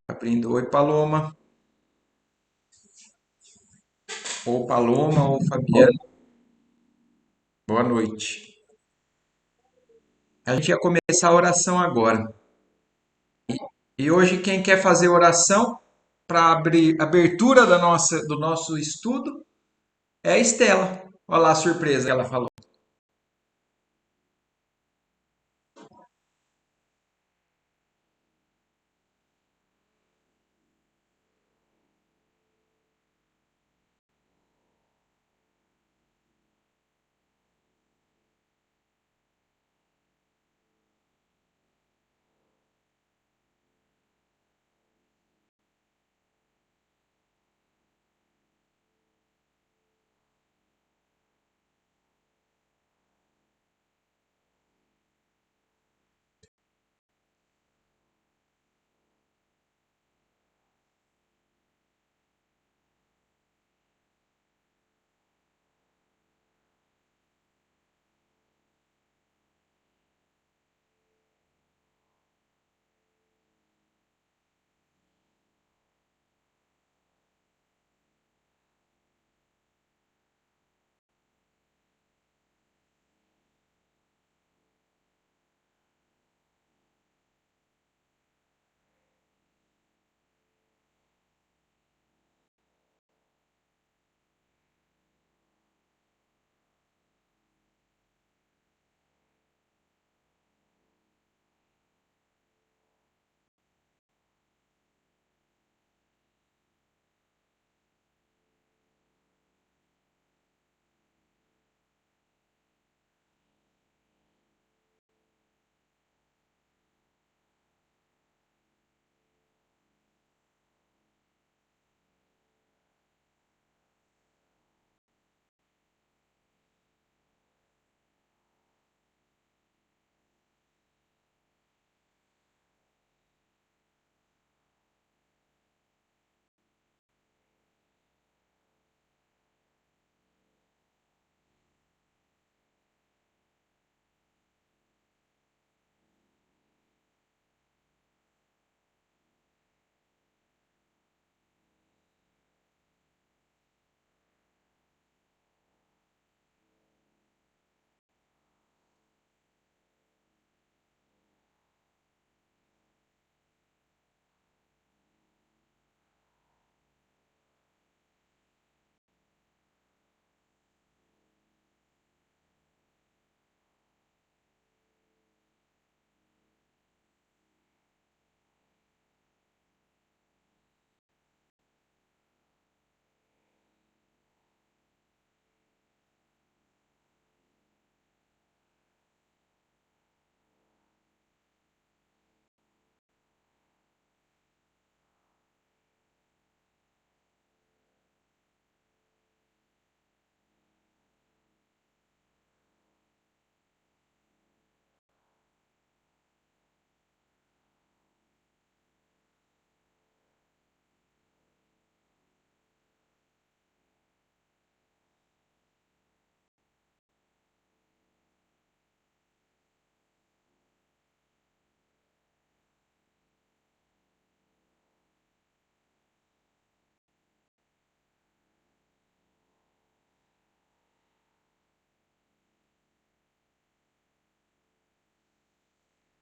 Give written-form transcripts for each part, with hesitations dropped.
Abrindo. Oi, Paloma. Ou Paloma, ou Fabiana. Boa noite. A gente ia começar a oração agora. E hoje quem quer fazer oração para abrir abertura do nosso estudo é a Estela. Olha lá a surpresa que ela falou.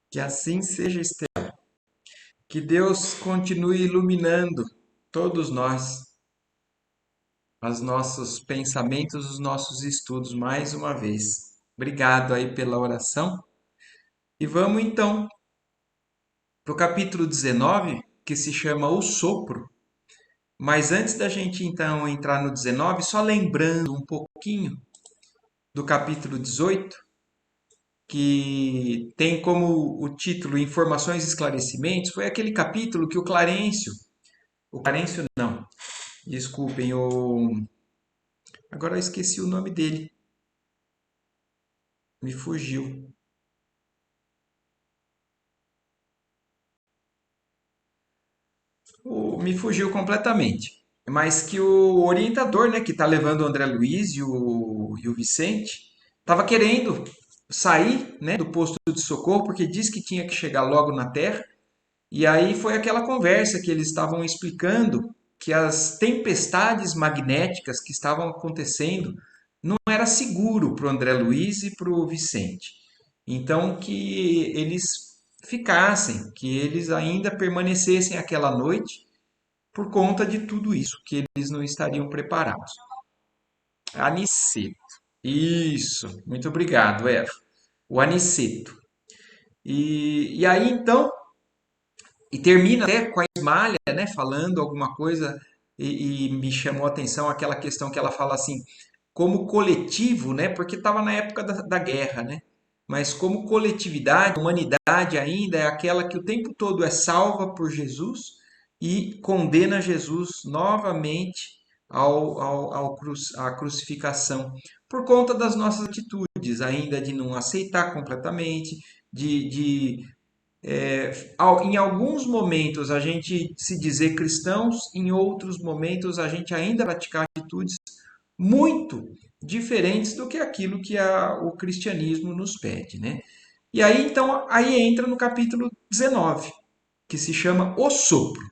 Que assim seja, Estela. Que Deus continue iluminando todos nós, os nossos pensamentos, os nossos estudos mais uma vez. Obrigado aí pela oração. E vamos então para o capítulo 19, que se chama O Sopro. Mas antes da gente então entrar no 19, só lembrando um pouquinho do capítulo 18, que tem como o título Informações e Esclarecimentos, foi aquele capítulo que o Clarencio não, desculpem, agora eu esqueci o nome dele, me fugiu. Me fugiu completamente. Mas que o orientador, né, que está levando o André Luiz e o Vicente, estava querendo sair, né, do posto de socorro, porque disse que tinha que chegar logo na Terra. E aí foi aquela conversa que eles estavam explicando que as tempestades magnéticas que estavam acontecendo não era seguro para o André Luiz e para o Vicente. Então que eles ficassem, que eles ainda permanecessem aquela noite por conta de tudo isso, que eles não estariam preparados. Aniceto. Isso, muito obrigado, Eva. O aniceto. E aí então e termina até com a Ismália, né, falando alguma coisa e me chamou a atenção aquela questão que ela fala assim, como coletivo, né, porque estava na época da guerra, né, mas como coletividade, a humanidade ainda é aquela que o tempo todo é salva por Jesus e condena Jesus novamente à crucificação, por conta das nossas atitudes, ainda de não aceitar completamente, de em alguns momentos a gente se dizer cristãos, em outros momentos a gente ainda praticar atitudes muito diferentes do que aquilo que o cristianismo nos pede, né? E aí então aí entra no capítulo 19, que se chama O Sopro.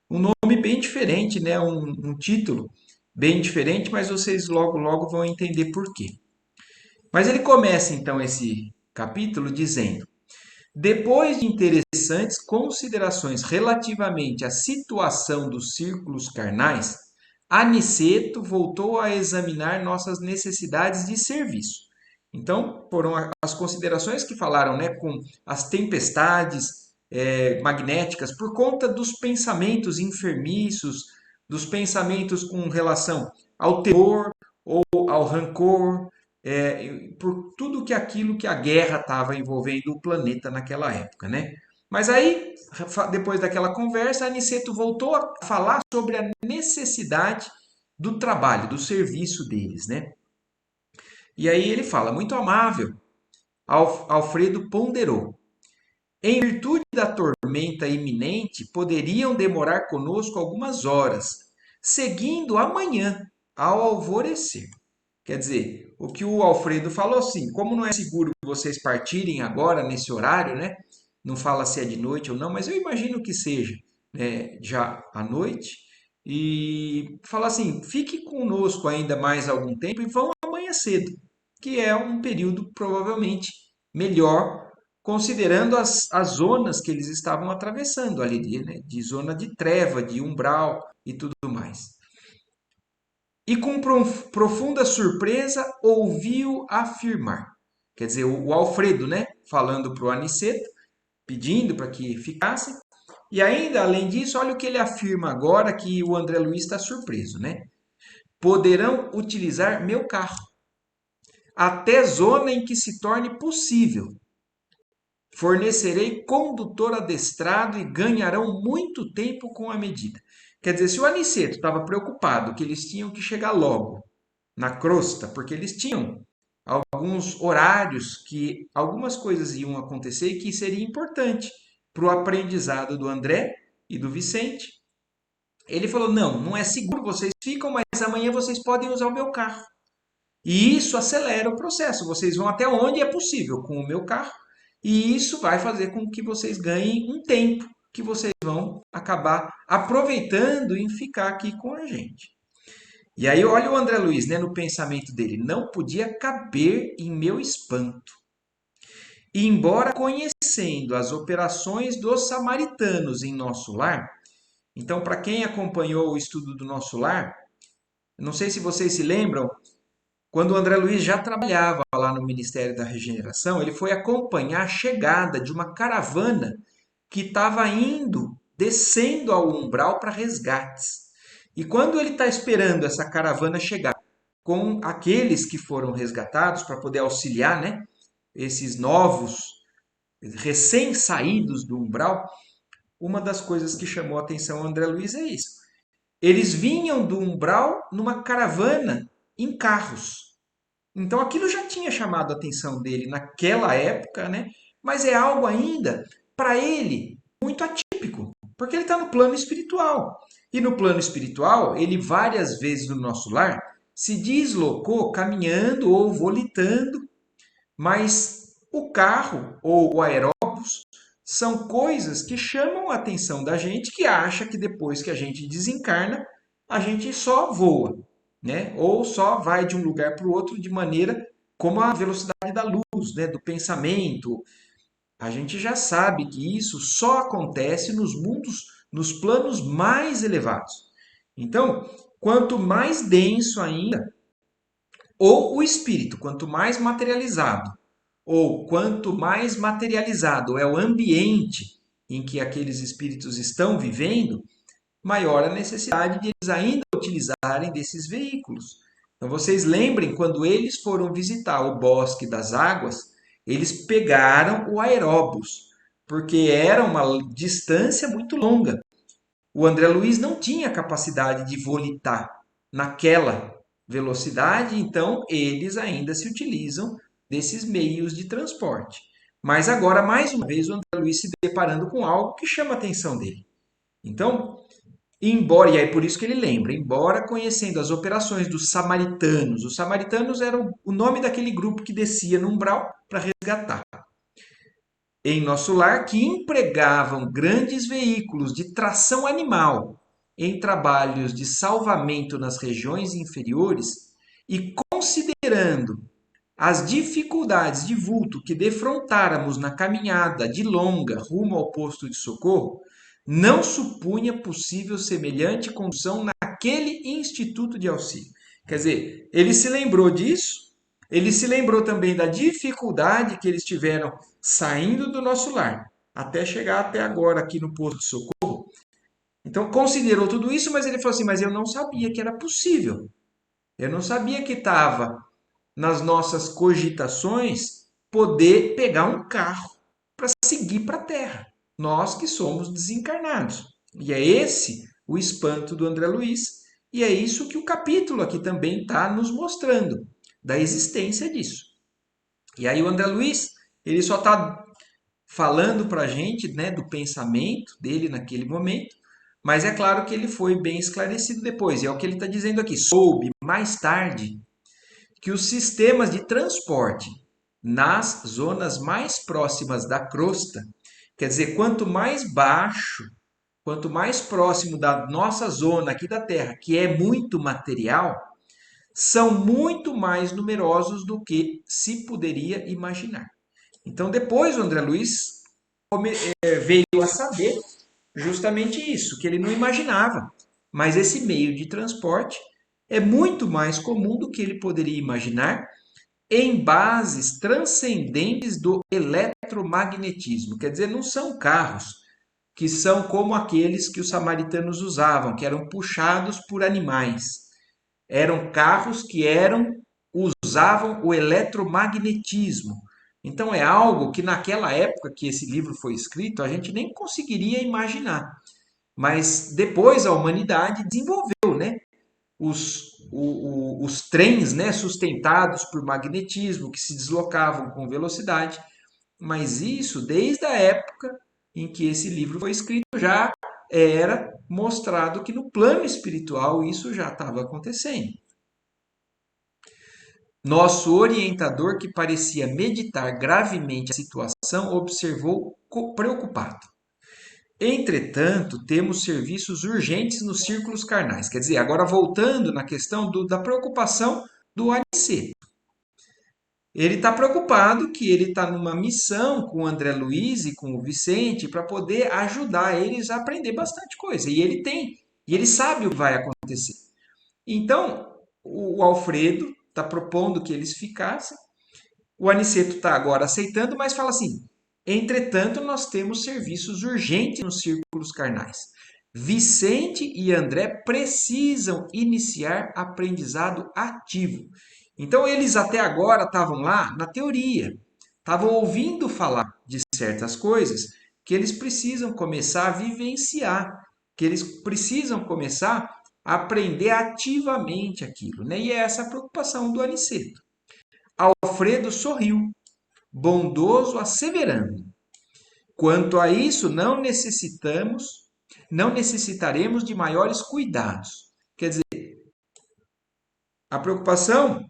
Um nome bem diferente, né? Um título bem diferente, mas vocês logo logo vão entender por quê. Mas ele começa então esse capítulo dizendo: depois de interessantes considerações relativamente à situação dos círculos carnais, Aniceto voltou a examinar nossas necessidades de serviço. Então, foram as considerações que falaram, né, com as tempestades magnéticas, por conta dos pensamentos enfermiços, dos pensamentos com relação ao terror ou ao rancor, por tudo que aquilo que a guerra estava envolvendo o planeta naquela época, né? Mas aí, depois daquela conversa, Aniceto voltou a falar sobre a necessidade do trabalho, do serviço deles, né? E aí ele fala, muito amável, Alfredo ponderou. Em virtude da tormenta iminente, poderiam demorar conosco algumas horas, seguindo amanhã, ao alvorecer. Quer dizer, o que o Alfredo falou assim, como não é seguro vocês partirem agora nesse horário, né? Não fala se é de noite ou não, mas eu imagino que seja, né, já à noite. E fala assim, fique conosco ainda mais algum tempo e vão amanhã cedo, que é um período provavelmente melhor, considerando as zonas que eles estavam atravessando ali, né, de zona de treva, de umbral e tudo mais. E com profunda surpresa ouviu afirmar. Quer dizer, o Alfredo, né? Falando para o Aniceto, pedindo para que ficassem. E ainda, além disso, olha o que ele afirma agora que o André Luiz está surpreso, né? Poderão utilizar meu carro até zona em que se torne possível. Fornecerei condutor adestrado e ganharão muito tempo com a medida. Quer dizer, se o Aniceto estava preocupado que eles tinham que chegar logo na crosta, porque eles tinham alguns horários que algumas coisas iam acontecer e que seria importante para o aprendizado do André e do Vicente. Ele falou: não, não é seguro, vocês ficam, mas amanhã vocês podem usar o meu carro. E isso acelera o processo. Vocês vão até onde é possível com o meu carro, e isso vai fazer com que vocês ganhem um tempo que vocês vão acabar aproveitando em ficar aqui com a gente. E aí olha o André Luiz, né, no pensamento dele, não podia caber em meu espanto. E embora conhecendo as operações dos samaritanos em nosso lar, então para quem acompanhou o estudo do nosso lar, não sei se vocês se lembram, quando o André Luiz já trabalhava lá no Ministério da Regeneração, ele foi acompanhar a chegada de uma caravana que estava indo, descendo ao umbral para resgates. E quando ele está esperando essa caravana chegar com aqueles que foram resgatados para poder auxiliar, né, esses novos recém-saídos do umbral, uma das coisas que chamou a atenção ao André Luiz é isso. Eles vinham do umbral numa caravana em carros. Então aquilo já tinha chamado a atenção dele naquela época, né? Mas é algo ainda para ele muito atípico, porque ele está no plano espiritual. E no plano espiritual, ele várias vezes no nosso lar se deslocou caminhando ou volitando, mas o carro ou o aeróbus são coisas que chamam a atenção da gente, que acha que depois que a gente desencarna, a gente só voa, né? Ou só vai de um lugar para o outro de maneira como a velocidade da luz, né? Do pensamento. A gente já sabe que isso só acontece nos mundos, nos planos mais elevados. Então, quanto mais denso ainda, ou o espírito, quanto mais materializado, ou quanto mais materializado é o ambiente em que aqueles espíritos estão vivendo, maior a necessidade de eles ainda utilizarem desses veículos. Então vocês lembrem, quando eles foram visitar o Bosque das Águas, eles pegaram o aeróbus, porque era uma distância muito longa. O André Luiz não tinha capacidade de volitar naquela velocidade, então eles ainda se utilizam desses meios de transporte. Mas agora, mais uma vez, o André Luiz se deparando com algo que chama a atenção dele. Então, embora, e é por isso que ele lembra, embora conhecendo as operações dos samaritanos, os samaritanos eram o nome daquele grupo que descia no umbral para resgatar em nosso lar, que empregavam grandes veículos de tração animal em trabalhos de salvamento nas regiões inferiores, e considerando as dificuldades de vulto que defrontáramos na caminhada de longa rumo ao posto de socorro, não supunha possível semelhante condução naquele instituto de auxílio. Quer dizer, ele se lembrou disso, ele se lembrou também da dificuldade que eles tiveram saindo do nosso lar, até chegar até agora aqui no posto de socorro. Então, considerou tudo isso, mas ele falou assim: mas eu não sabia que era possível. Eu não sabia que estava nas nossas cogitações poder pegar um carro para seguir para a Terra. Nós que somos desencarnados. E é esse o espanto do André Luiz, e é isso que o capítulo aqui também está nos mostrando, da existência disso. E aí o André Luiz, ele só está falando para a gente, né, do pensamento dele naquele momento, mas é claro que ele foi bem esclarecido depois, e é o que ele está dizendo aqui. Soube mais tarde que os sistemas de transporte nas zonas mais próximas da crosta, quer dizer, quanto mais baixo, quanto mais próximo da nossa zona aqui da Terra, que é muito material, são muito mais numerosos do que se poderia imaginar. Então, depois o André Luiz veio a saber justamente isso, que ele não imaginava. Mas esse meio de transporte é muito mais comum do que ele poderia imaginar, em bases transcendentes do eletromagnetismo. Quer dizer, não são carros que são como aqueles que os samaritanos usavam, que eram puxados por animais. Eram carros que usavam o eletromagnetismo. Então é algo que naquela época que esse livro foi escrito, a gente nem conseguiria imaginar. Mas depois a humanidade desenvolveu, né, os trens, né, sustentados por magnetismo, que se deslocavam com velocidade. Mas isso, desde a época em que esse livro foi escrito, já era mostrado que no plano espiritual isso já estava acontecendo. Nosso orientador, que parecia meditar gravemente a situação, observou preocupado. Entretanto, temos serviços urgentes nos círculos carnais. Quer dizer, agora voltando na questão da preocupação do Aniceto. Ele está preocupado que ele está numa missão com o André Luiz e com o Vicente para poder ajudar eles a aprender bastante coisa. E ele tem, e ele sabe o que vai acontecer. Então, o Alfredo está propondo que eles ficassem. O Aniceto está agora aceitando, mas fala assim: entretanto, nós temos serviços urgentes nos círculos carnais. Vicente e André precisam iniciar aprendizado ativo. Então, eles até agora estavam lá na teoria, estavam ouvindo falar de certas coisas que eles precisam começar a vivenciar, que eles precisam começar a aprender ativamente aquilo, né? E é essa a preocupação do Aniceto. Alfredo sorriu, bondoso, asseverando: quanto a isso, não necessitaremos de maiores cuidados. Quer dizer, a preocupação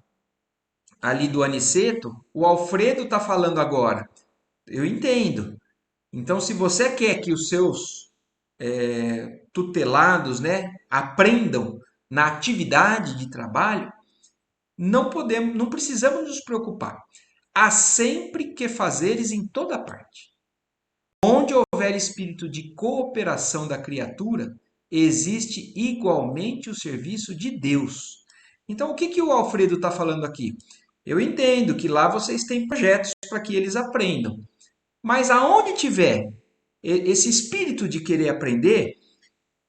ali do Aniceto, o Alfredo está falando agora. Eu entendo. Então, se você quer que os seus tutelados, né, aprendam na atividade de trabalho, não precisamos nos preocupar. Há sempre que fazeres em toda parte. Onde houver espírito de cooperação da criatura, existe igualmente o serviço de Deus. Então, o que que o Alfredo está falando aqui? Eu entendo que lá vocês têm projetos para que eles aprendam, mas aonde tiver esse espírito de querer aprender,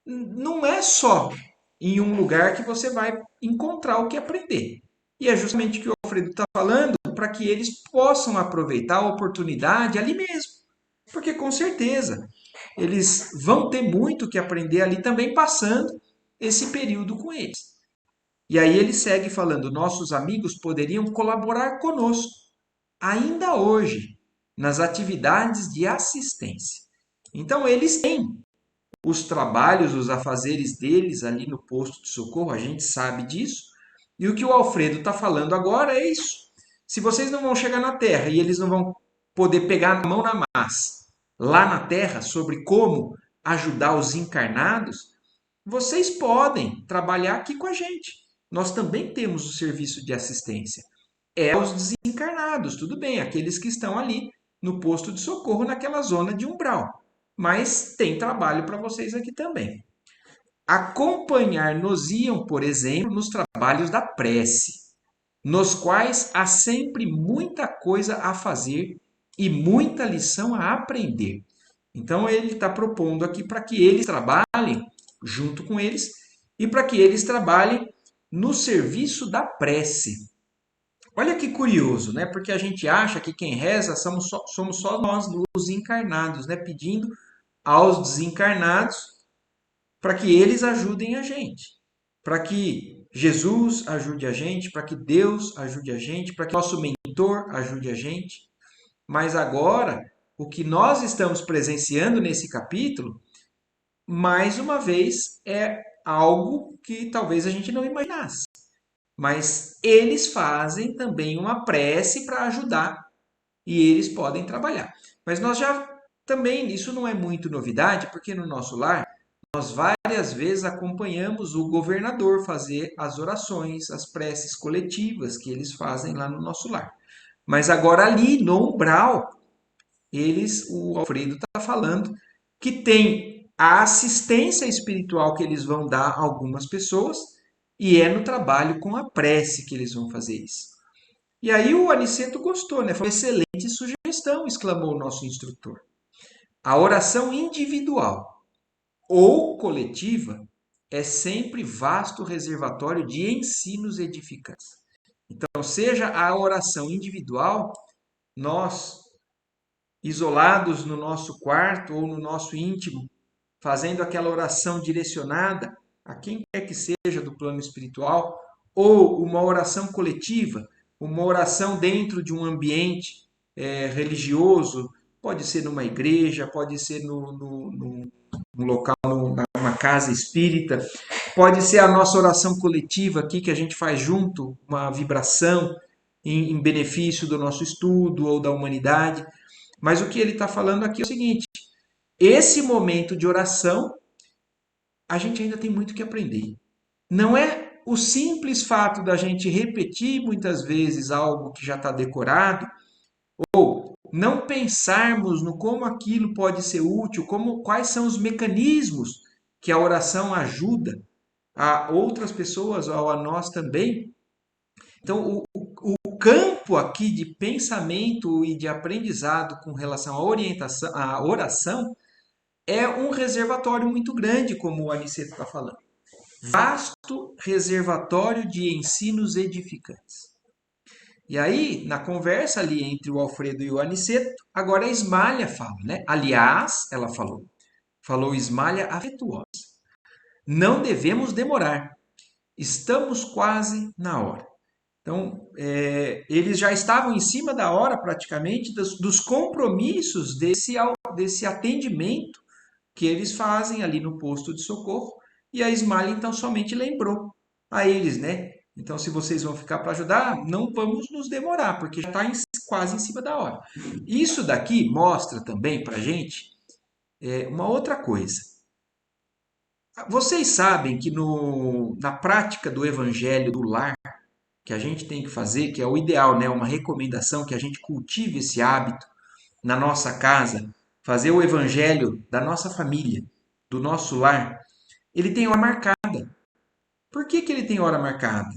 não é só em um lugar que você vai encontrar o que aprender. E é justamente o que o Alfredo está falando para que eles possam aproveitar a oportunidade ali mesmo. Porque com certeza eles vão ter muito que aprender ali também passando esse período com eles. E aí ele segue falando: nossos amigos poderiam colaborar conosco, ainda hoje, nas atividades de assistência. Então eles têm os trabalhos, os afazeres deles ali no posto de socorro, a gente sabe disso. E o que o Alfredo está falando agora é isso. Se vocês não vão chegar na Terra e eles não vão poder pegar a mão na massa lá na Terra sobre como ajudar os encarnados, vocês podem trabalhar aqui com a gente. Nós também temos o serviço de assistência. É aos desencarnados, tudo bem, aqueles que estão ali no posto de socorro, naquela zona de umbral. Mas tem trabalho para vocês aqui também. Acompanhar-nos-iam, por exemplo, nos trabalhos da prece, nos quais há sempre muita coisa a fazer e muita lição a aprender. Então, ele está propondo aqui para que eles trabalhem junto com eles e para que eles trabalhem no serviço da prece. Olha que curioso, né? Porque a gente acha que quem reza somos só nós, os encarnados, né? Pedindo aos desencarnados para que eles ajudem a gente, para que Jesus ajude a gente, para que Deus ajude a gente, para que nosso mentor ajude a gente. Mas agora, o que nós estamos presenciando nesse capítulo, mais uma vez, é algo que talvez a gente não imaginasse. Mas eles fazem também uma prece para ajudar e eles podem trabalhar. Mas nós já também, isso não é muito novidade, porque no nosso lar nós várias vezes acompanhamos o governador fazer as orações, as preces coletivas que eles fazem lá no nosso lar. Mas agora ali no umbral, o Alfredo está falando que tem a assistência espiritual que eles vão dar a algumas pessoas e é no trabalho com a prece que eles vão fazer isso. E aí o Aniceto gostou, né? Falou, excelente sugestão, exclamou o nosso instrutor. A oração individual ou coletiva é sempre vasto reservatório de ensinos edificantes. Então, seja a oração individual, nós, isolados no nosso quarto ou no nosso íntimo, fazendo aquela oração direcionada a quem quer que seja do plano espiritual, ou uma oração coletiva, uma oração dentro de um ambiente religioso, pode ser numa igreja, pode ser num local, numa casa espírita, pode ser a nossa oração coletiva aqui que a gente faz junto, uma vibração em benefício do nosso estudo ou da humanidade. Mas o que ele está falando aqui é o seguinte: esse momento de oração, a gente ainda tem muito que aprender. Não é o simples fato da gente repetir muitas vezes algo que já está decorado, ou não pensarmos no como aquilo pode ser útil, quais são os mecanismos que a oração ajuda a outras pessoas ou a nós também. Então, o campo aqui de pensamento e de aprendizado com relação à orientação, à oração, é um reservatório muito grande, como o Aniceto está falando. Vasto reservatório de ensinos edificantes. E aí, na conversa ali entre o Alfredo e o Aniceto, agora a Ismália fala, né? Aliás, ela falou Ismália afetuosa. Não devemos demorar. Estamos quase na hora. Então, eles já estavam em cima da hora, praticamente, dos compromissos desse atendimento que eles fazem ali no posto de socorro. E a Ismael, então, somente lembrou a eles, né? Então, se vocês vão ficar para ajudar, não vamos nos demorar, porque já está quase em cima da hora. Isso daqui mostra também para a gente uma outra coisa. Vocês sabem que na prática do evangelho do lar, que a gente tem que fazer, que é o ideal, né? Uma recomendação que a gente cultive esse hábito na nossa casa, fazer o evangelho da nossa família, do nosso lar, ele tem hora marcada. Por que ele tem hora marcada?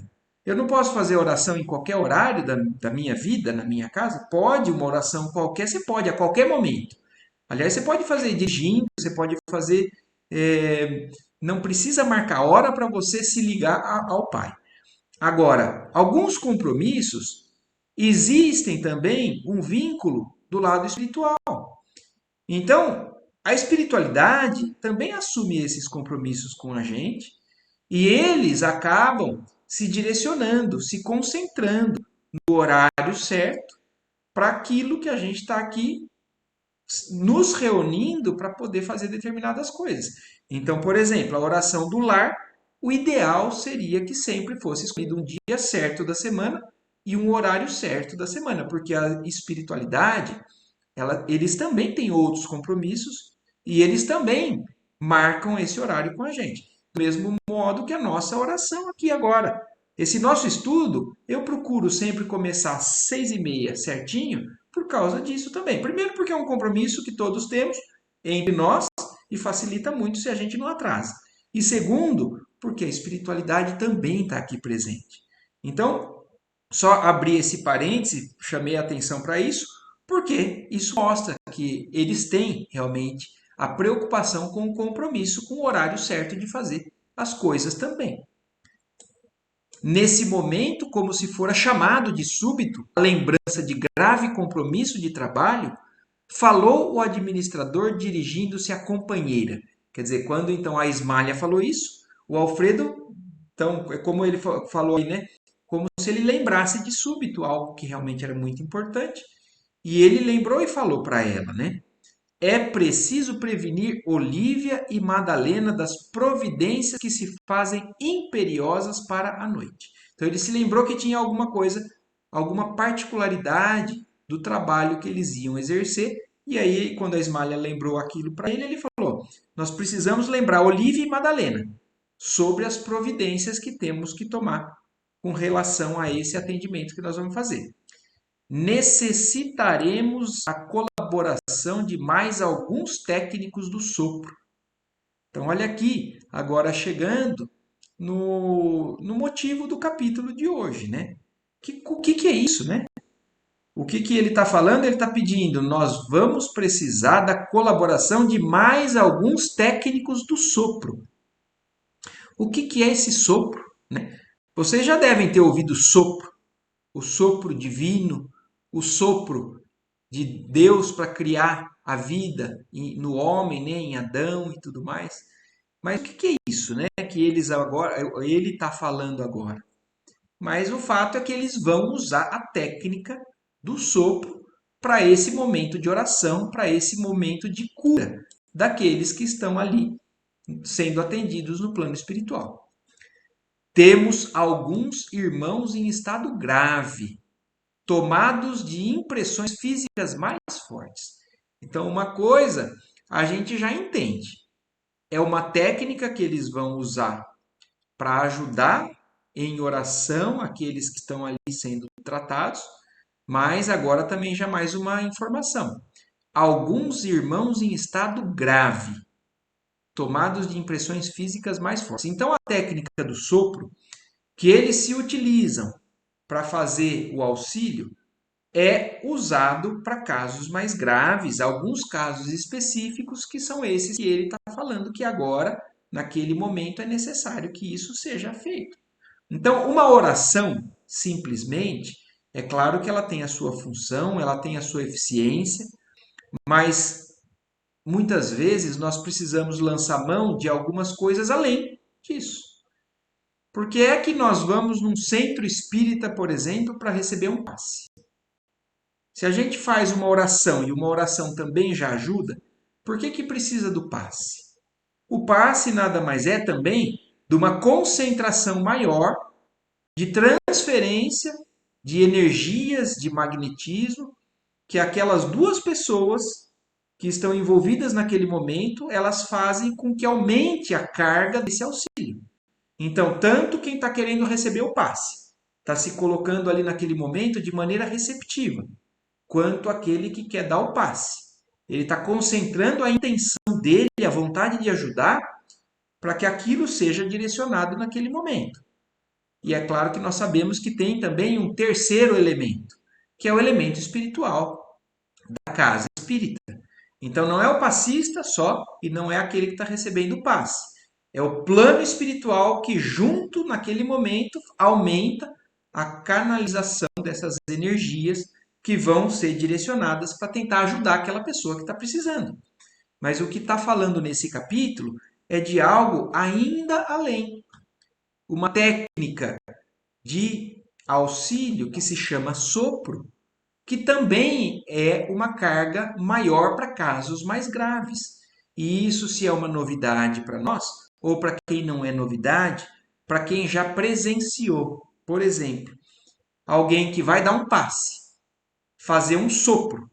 Eu não posso fazer oração em qualquer horário da minha vida, na minha casa? Pode, uma oração qualquer, você pode, a qualquer momento. Aliás, você pode fazer dirigindo, você pode fazer. Não precisa marcar hora para você se ligar ao Pai. Agora, alguns compromissos existem também um vínculo do lado espiritual. Então, a espiritualidade também assume esses compromissos com a gente e eles acabam se direcionando, se concentrando no horário certo para aquilo que a gente está aqui nos reunindo para poder fazer determinadas coisas. Então, por exemplo, a oração do lar, o ideal seria que sempre fosse escolhido um dia certo da semana e um horário certo da semana, porque a espiritualidade, eles também têm outros compromissos e eles também marcam esse horário com a gente. Do mesmo modo que a nossa oração aqui agora. Esse nosso estudo, eu procuro sempre começar às 6h30 certinho, por causa disso também. Primeiro, porque é um compromisso que todos temos entre nós e facilita muito se a gente não atrasa. E segundo, porque a espiritualidade também está aqui presente. Então, só abri esse parêntese, chamei a atenção para isso, porque isso mostra que eles têm realmente a preocupação com o compromisso, com o horário certo de fazer as coisas também. Nesse momento, como se fora chamado de súbito, a lembrança de grave compromisso de trabalho, falou o administrador dirigindo-se à companheira. Quer dizer, quando então a Ismália falou isso, o Alfredo, então, é como ele falou aí, né? Como se ele lembrasse de súbito algo que realmente era muito importante. E ele lembrou e falou para ela, né? É preciso prevenir Olívia e Madalena das providências que se fazem imperiosas para a noite. Então ele se lembrou que tinha alguma coisa, alguma particularidade do trabalho que eles iam exercer. E aí, quando a Ismália lembrou aquilo para ele, ele falou: Nós precisamos lembrar Olívia e Madalena sobre as providências que temos que tomar com relação a esse atendimento que nós vamos fazer. Necessitaremos a colaboração de mais alguns técnicos do sopro. Então, olha aqui, agora chegando no motivo do capítulo de hoje, né? O que é isso, né? O que ele está falando? Ele está pedindo, nós vamos precisar da colaboração de mais alguns técnicos do sopro. O que é esse sopro? Né? Vocês já devem ter ouvido sopro, o sopro divino, o sopro de Deus para criar a vida no homem, né, em Adão e tudo mais. Mas o que é isso, né? Que ele está falando agora. Mas o fato é que eles vão usar a técnica do sopro para esse momento de oração, para esse momento de cura daqueles que estão ali sendo atendidos no plano espiritual. Temos alguns irmãos em estado grave, tomados de impressões físicas mais fortes. Então, uma coisa a gente já entende. É uma técnica que eles vão usar para ajudar em oração aqueles que estão ali sendo tratados, mas agora também já mais uma informação. Alguns irmãos em estado grave, tomados de impressões físicas mais fortes. Então, a técnica do sopro que eles se utilizam para fazer o auxílio é usado para casos mais graves, alguns casos específicos que são esses que ele está falando que agora, naquele momento, é necessário que isso seja feito. Então, uma oração, simplesmente, é claro que ela tem a sua função, ela tem a sua eficiência, mas muitas vezes nós precisamos lançar mão de algumas coisas além disso. Porque é que nós vamos num centro espírita, por exemplo, para receber um passe. Se a gente faz uma oração e uma oração também já ajuda, por que precisa do passe? O passe nada mais é também de uma concentração maior de transferência de energias de magnetismo que aquelas duas pessoas que estão envolvidas naquele momento, elas fazem com que aumente a carga desse auxílio. Então, tanto quem está querendo receber o passe está se colocando ali naquele momento de maneira receptiva, quanto aquele que quer dar o passe. Ele está concentrando a intenção dele, a vontade de ajudar, para que aquilo seja direcionado naquele momento. E é claro que nós sabemos que tem também um terceiro elemento, que é o elemento espiritual da casa espírita. Então não é o passista só e não é aquele que está recebendo o passe. É o plano espiritual que, junto naquele momento, aumenta a canalização dessas energias que vão ser direcionadas para tentar ajudar aquela pessoa que está precisando. Mas o que está falando nesse capítulo é de algo ainda além. Uma técnica de auxílio que se chama sopro, que também é uma carga maior para casos mais graves. E isso, se é uma novidade para nós, ou para quem não é novidade, para quem já presenciou, por exemplo, alguém que vai dar um passe, fazer um sopro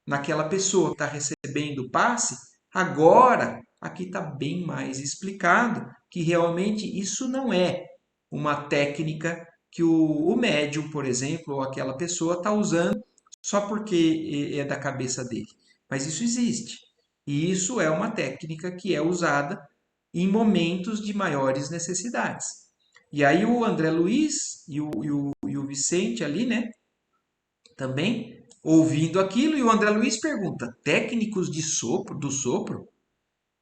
naquela pessoa que está recebendo o passe, agora aqui está bem mais explicado que realmente isso não é uma técnica que o médium, por exemplo, ou aquela pessoa está usando só porque é da cabeça dele. Mas isso existe. E isso é uma técnica que é usada em momentos de maiores necessidades. E aí o André Luiz e o Vicente ali, né, também ouvindo aquilo, e o André Luiz pergunta: técnicos de sopro, do sopro?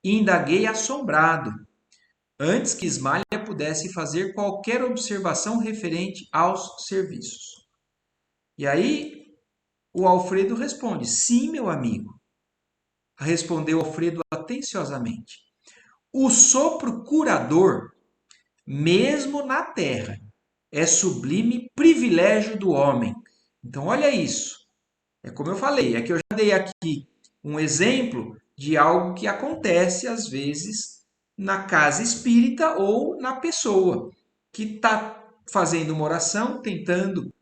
E indaguei assombrado, antes que Ismalha pudesse fazer qualquer observação referente aos serviços. E aí o Alfredo responde: sim, meu amigo. Respondeu Alfredo atenciosamente. O sopro curador, mesmo na terra, é sublime privilégio do homem. Então, olha isso. É como eu falei, é que eu já dei aqui um exemplo de algo que acontece às vezes na casa espírita ou na pessoa que está fazendo uma oração, tentando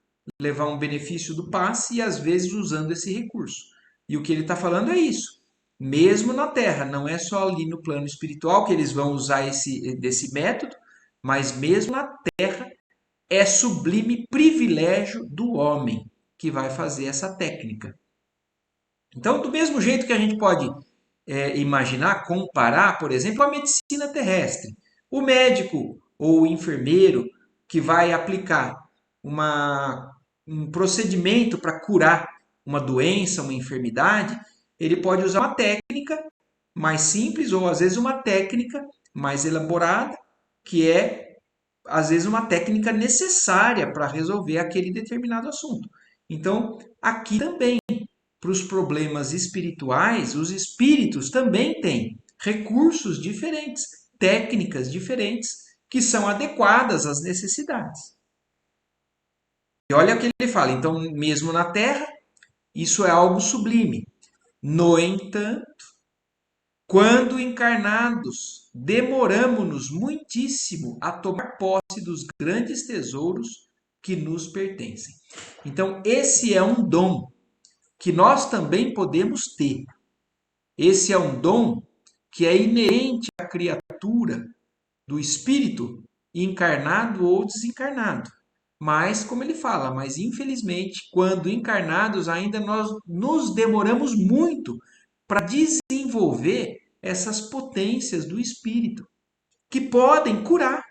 levar um benefício do passe e às vezes usando esse recurso. E o que ele está falando é isso. Mesmo na Terra, não é só ali no plano espiritual que eles vão usar desse método, mas mesmo na Terra é sublime privilégio do homem que vai fazer essa técnica. Então, do mesmo jeito que a gente pode imaginar, comparar, por exemplo, a medicina terrestre. O médico ou o enfermeiro que vai aplicar um procedimento para curar uma doença, uma enfermidade, ele pode usar uma técnica mais simples ou às vezes uma técnica mais elaborada, que é às vezes uma técnica necessária para resolver aquele determinado assunto. Então, aqui também para os problemas espirituais, os espíritos também têm recursos diferentes, técnicas diferentes, que são adequadas às necessidades. E olha o que ele fala, então, mesmo na Terra, isso é algo sublime. No entanto, quando encarnados, demoramos-nos muitíssimo a tomar posse dos grandes tesouros que nos pertencem. Então, esse é um dom que nós também podemos ter. Esse é um dom que é inerente à criatura do espírito, encarnado ou desencarnado. Mas, como ele fala, mas infelizmente, quando encarnados, ainda nós nos demoramos muito para desenvolver essas potências do espírito, que podem curar.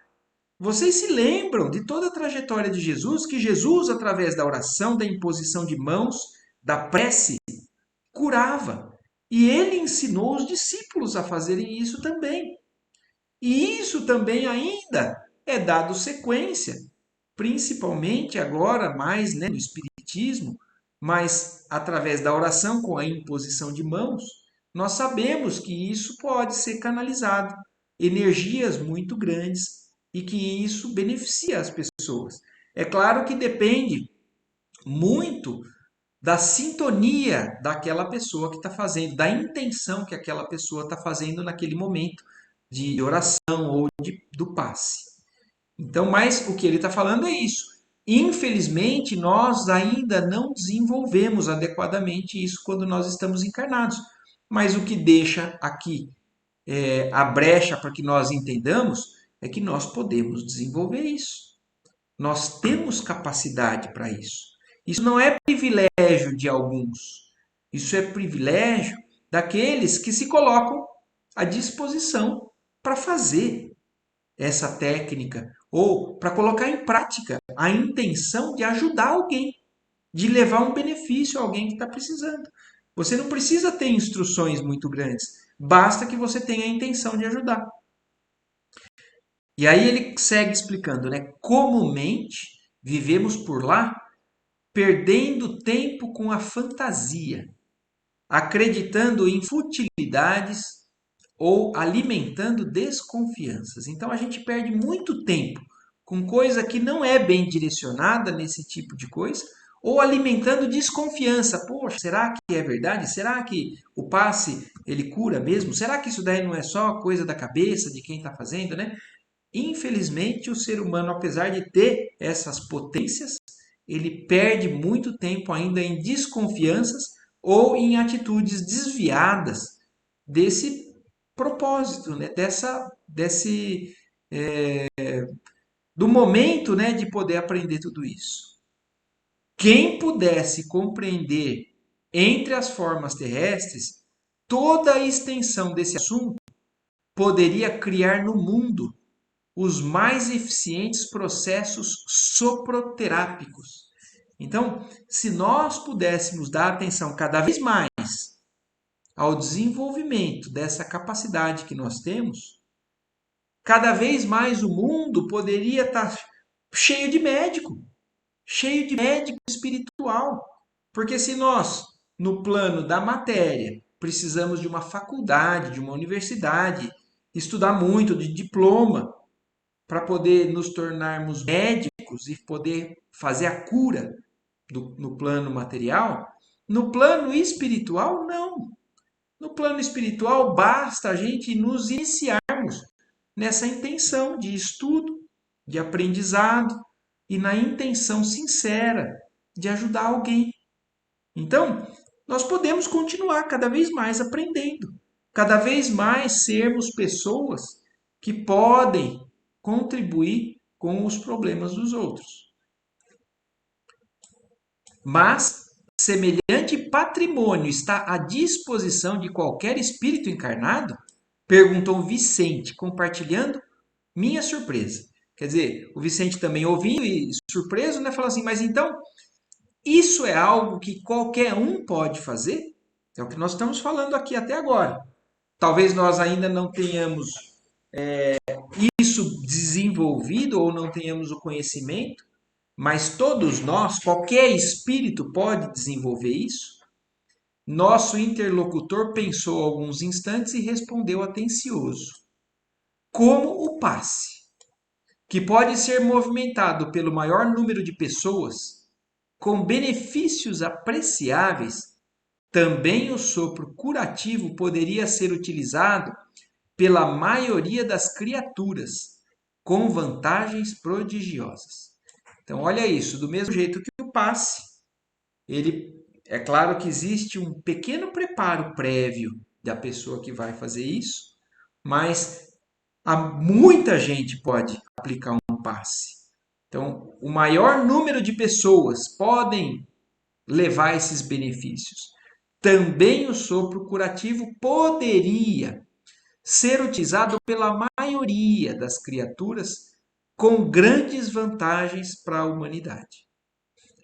Vocês se lembram de toda a trajetória de Jesus, que Jesus, através da oração, da imposição de mãos, da prece, curava. E ele ensinou os discípulos a fazerem isso também. E isso também ainda é dado sequência, principalmente agora mais, né, no espiritismo, mas através da oração com a imposição de mãos, nós sabemos que isso pode ser canalizado, energias muito grandes e que isso beneficia as pessoas. É claro que depende muito da sintonia daquela pessoa que está fazendo, da intenção que aquela pessoa está fazendo naquele momento de oração ou do passe. Então, mas o que ele está falando é isso. Infelizmente, nós ainda não desenvolvemos adequadamente isso quando nós estamos encarnados. Mas o que deixa aqui a brecha para que nós entendamos é que nós podemos desenvolver isso. Nós temos capacidade para isso. Isso não é privilégio de alguns. Isso é privilégio daqueles que se colocam à disposição para fazer essa técnica ou para colocar em prática a intenção de ajudar alguém, de levar um benefício a alguém que está precisando. Você não precisa ter instruções muito grandes, basta que você tenha a intenção de ajudar. E aí ele segue explicando, né? Comumente vivemos por lá perdendo tempo com a fantasia, acreditando em futilidades ou alimentando desconfianças. Então a gente perde muito tempo com coisa que não é bem direcionada nesse tipo de coisa, ou alimentando desconfiança. Poxa, será que é verdade? Será que o passe ele cura mesmo? Será que isso daí não é só coisa da cabeça de quem está fazendo, né? Infelizmente, o ser humano, apesar de ter essas potências, ele perde muito tempo ainda em desconfianças ou em atitudes desviadas desse propósito, né? Do momento, né, de poder aprender tudo isso. Quem pudesse compreender entre as formas terrestres toda a extensão desse assunto, poderia criar no mundo os mais eficientes processos soproterápicos. Então, se nós pudéssemos dar atenção cada vez mais ao desenvolvimento dessa capacidade que nós temos, cada vez mais o mundo poderia estar cheio de médico espiritual. Porque se nós, no plano da matéria, precisamos de uma faculdade, de uma universidade, estudar muito, de diploma, para poder nos tornarmos médicos e poder fazer a cura no plano material, no plano espiritual, não. No plano espiritual, basta a gente nos iniciarmos nessa intenção de estudo, de aprendizado e na intenção sincera de ajudar alguém. Então, nós podemos continuar cada vez mais aprendendo, cada vez mais sermos pessoas que podem contribuir com os problemas dos outros. Mas semelhante patrimônio está à disposição de qualquer espírito encarnado? Perguntou Vicente, compartilhando minha surpresa. Quer dizer, o Vicente também ouvindo e surpreso, né? Falou assim, mas então, isso é algo que qualquer um pode fazer? É o que nós estamos falando aqui até agora. Talvez nós ainda não tenhamos isso desenvolvido ou não tenhamos o conhecimento, mas todos nós, qualquer espírito pode desenvolver isso? Nosso interlocutor pensou alguns instantes e respondeu atencioso: como o passe, que pode ser movimentado pelo maior número de pessoas, com benefícios apreciáveis, também o sopro curativo poderia ser utilizado pela maioria das criaturas, com vantagens prodigiosas. Então, olha isso, do mesmo jeito que o passe, ele é claro que existe um pequeno preparo prévio da pessoa que vai fazer isso, mas muita gente pode aplicar um passe. Então, o maior número de pessoas podem levar esses benefícios. Também o sopro curativo poderia ser utilizado pela maioria das criaturas com grandes vantagens para a humanidade.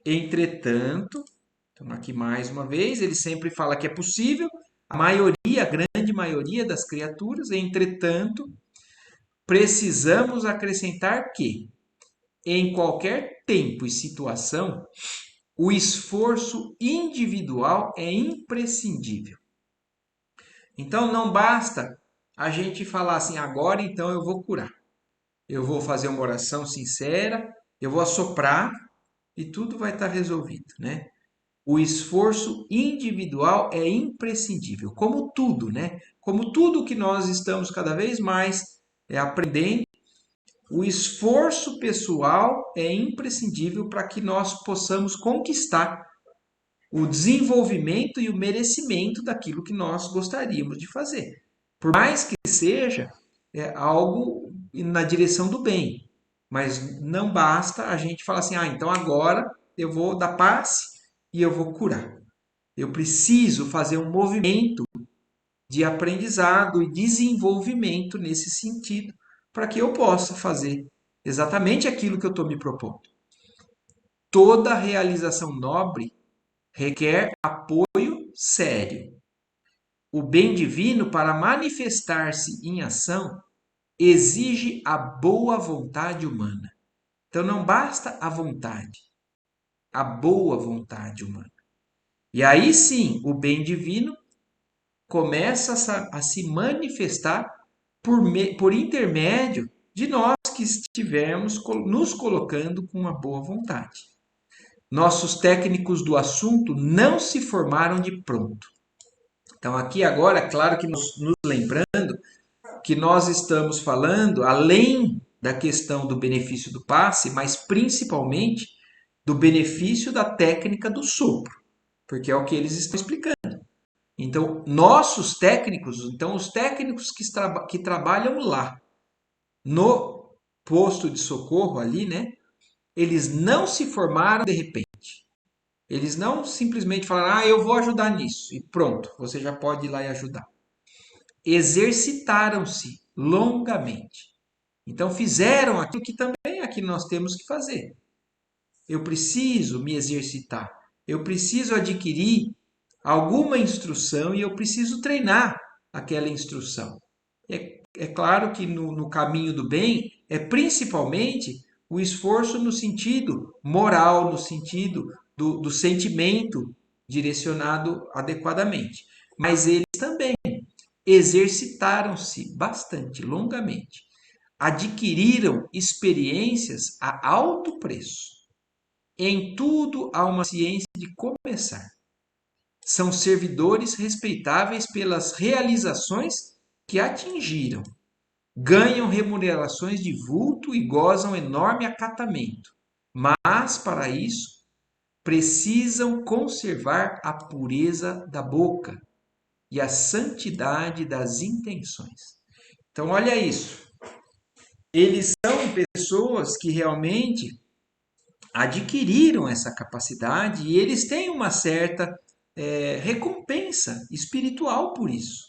Entretanto, então aqui mais uma vez, ele sempre fala que é possível, a maioria, a grande maioria das criaturas, entretanto, precisamos acrescentar que, em qualquer tempo e situação, o esforço individual é imprescindível. Então não basta a gente falar assim, agora então eu vou curar. Eu vou fazer uma oração sincera, eu vou assoprar e tudo vai estar resolvido, né? O esforço individual é imprescindível, como tudo, né? Como tudo que nós estamos cada vez mais aprendendo O esforço pessoal é imprescindível para que nós possamos conquistar o desenvolvimento e o merecimento daquilo que nós gostaríamos de fazer. Por mais que seja algo na direção do bem, mas não basta a gente falar assim, então agora eu vou dar passe e eu vou curar. Eu preciso fazer um movimento de aprendizado e desenvolvimento nesse sentido, para que eu possa fazer exatamente aquilo que eu estou me propondo. Toda realização nobre requer apoio sério. O bem divino, para manifestar-se em ação, exige a boa vontade humana. Então não basta a boa vontade humana. E aí sim, o bem divino começa a se manifestar por intermédio de nós que estivermos nos colocando com uma boa vontade. Nossos técnicos do assunto não se formaram de pronto. Então, aqui agora, é claro que nos lembrando que nós estamos falando, além da questão do benefício do passe, mas principalmente do benefício da técnica do sopro, porque é o que eles estão explicando. Então, nossos técnicos, então os técnicos que trabalham lá, no posto de socorro ali, né? Eles não se formaram de repente. Eles não simplesmente falaram, eu vou ajudar nisso, e pronto, você já pode ir lá e ajudar. Exercitaram-se longamente. Então, fizeram aquilo que também aqui nós temos que fazer. Eu preciso me exercitar. Eu preciso adquirir alguma instrução e eu preciso treinar aquela instrução. É claro que no caminho do bem é principalmente o esforço no sentido moral, no sentido do sentimento direcionado adequadamente. Mas eles também exercitaram-se bastante, longamente. Adquiriram experiências a alto preço. Em tudo há uma ciência de começar. São servidores respeitáveis pelas realizações que atingiram. Ganham remunerações de vulto e gozam enorme acatamento. Mas, para isso, precisam conservar a pureza da boca e a santidade das intenções. Então, olha isso. Eles são pessoas que realmente adquiriram essa capacidade e eles têm uma certa recompensa espiritual por isso.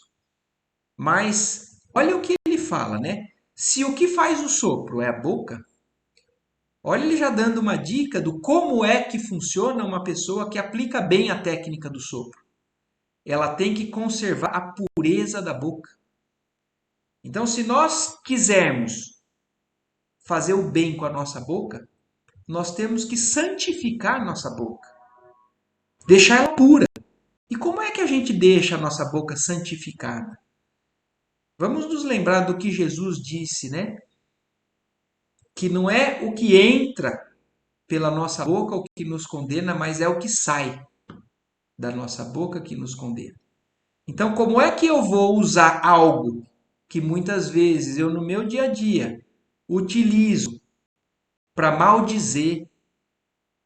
Mas olha o que ele fala, né? Se o que faz o sopro é a boca, olha ele já dando uma dica do como é que funciona uma pessoa que aplica bem a técnica do sopro. Ela tem que conservar a pureza da boca. Então, se nós quisermos fazer o bem com a nossa boca, nós temos que santificar a nossa boca, deixar ela pura. E como é que a gente deixa a nossa boca santificada? Vamos nos lembrar do que Jesus disse, né? Que não é o que entra pela nossa boca o que nos condena, mas é o que sai da nossa boca que nos condena. Então, como é que eu vou usar algo que muitas vezes eu no meu dia a dia utilizo para maldizer,